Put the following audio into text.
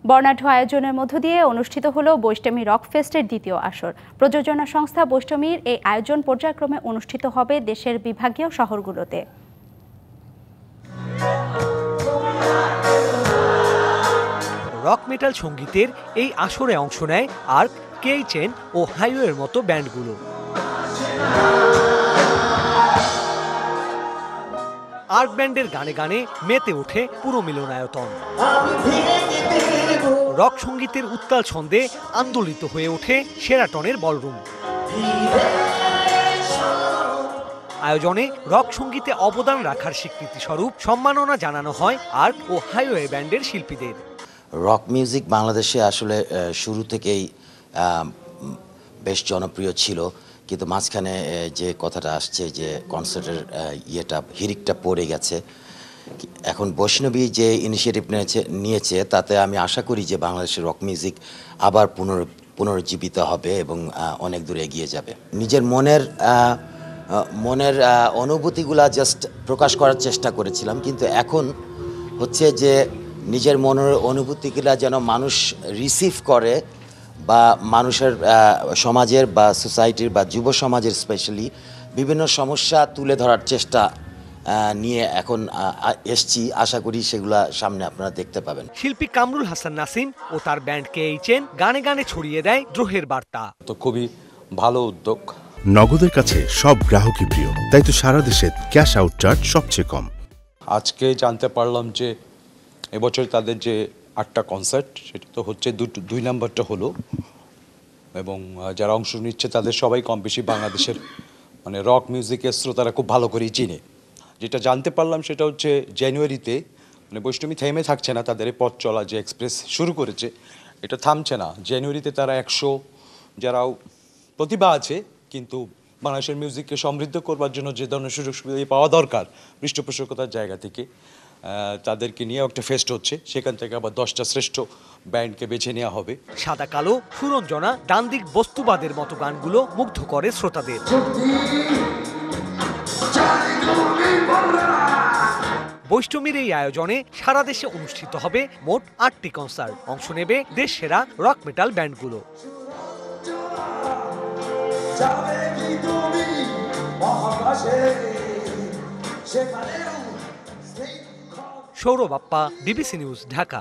বর্ণাঢ্য আয়োজনের মধ্য দিয়ে অনুষ্ঠিত হলো বৈষ্টমী রক ফেস্টের দ্বিতীয় আসর। প্রযোজনা সংস্থা বৈষ্টমীর এই আয়োজন পর্যায়ক্রমে অনুষ্ঠিত হবে দেশের বিভাগীয় শহরগুলোতে। রক মেটাল সঙ্গীতের এই আসরে অংশ নেয় আর্ক, কেইচেন ও হাইওয়ের মতো ব্যান্ডগুলো। আর্ক ব্যান্ডের গানে গানে মেতে ওঠে পুরো মিলনায়তন। রক সঙ্গীতের উত্তাল ছন্দে আন্দোলিত হয়ে ওঠে শেরাটনের বলরুম। আয়োজনে রক সঙ্গীতে অবদান রাখার স্বীকৃতি স্বরূপ সম্মাননা জানানো হয় আর্ক ও হাইওয়ে ব্যান্ডের শিল্পীদের। রক মিউজিক বাংলাদেশে আসলে শুরু থেকেই বেশ জনপ্রিয় ছিল, কিন্তু মাঝখানে যে কথাটা আসছে যে কনসার্টের হিড়িকটা পড়ে গেছে। এখন বৈষ্ণবী যে ইনিশিয়েটিভ নিয়েছে তাতে আমি আশা করি যে বাংলাদেশের রক মিউজিক আবার পুনরুজ্জীবিত হবে এবং অনেক দূর এগিয়ে যাবে। নিজের মনের অনুভূতিগুলা জাস্ট প্রকাশ করার চেষ্টা করেছিলাম, কিন্তু এখন হচ্ছে যে নিজের মনের অনুভূতিগুলা যেন মানুষ রিসিভ করে বা মানুষের সমাজের বা সোসাইটির বা যুব সমাজের স্পেশালি বিভিন্ন সমস্যা তুলে ধরার চেষ্টা নিয়ে এখন এসছি। আশা করি সেগুলা সামনে আপনারা দেখতে পাবেন। শিল্পী কামরুল হাসান নাসিম ও তার ব্যান্ড কেইচেন গানে গানে ছড়িয়ে দেয় দ্রোহের বার্তা। তো খুবই ভালো উদ্যোগ। নগদের কাছে সব গ্রাহকই প্রিয়, তাই তো সারা দেশে ক্যাশ আউট চার্জ সবচেয়ে কম। আজকে জানতে পারলাম যে এবছর তাদের যে 8টা কনসার্ট সেটা তো হচ্ছে 2 নাম্বারটা হলো, এবং যারা অংশ নিচ্ছে তাদের সবাই কম বেশি বাংলাদেশের মানে রক মিউজিকের শ্রোতারা খুব ভালো করেই চিনে। যেটা জানতে পারলাম সেটা হচ্ছে জানুয়ারিতে মানে বৈষ্ণবী থেমে থাকছে না, তাদের এই পথ চলা যে এক্সপ্রেস শুরু করেছে এটা থামছে না। জানুয়ারিতে তারা 100 যারা প্রতিভা আছে কিন্তু বাংলাদেশের মিউজিককে সমৃদ্ধ করবার জন্য যে ধরনের সুযোগ সুবিধা পাওয়া দরকার পৃষ্ঠপোষকতার জায়গা থেকে তাদেরকে নিয়ে একটা ফেস্ট হচ্ছে। সেখান থেকে আবার 10টা শ্রেষ্ঠ ব্যান্ডকে বেছে নেওয়া হবে। সাদা কালো, সুরঞ্জনা, দান্দিক বস্তুবাদের মতো গানগুলো মুগ্ধ করে শ্রোতাদের। বৈষ্টমীর এই আয়োজনে সারা দেশে অনুষ্ঠিত হবে মোট 8টি কনসার্ট। অংশ নেবে দেশ সেরা রক মেটাল ব্যান্ডগুলো। Sourav Appa, BBC news, Dhaka.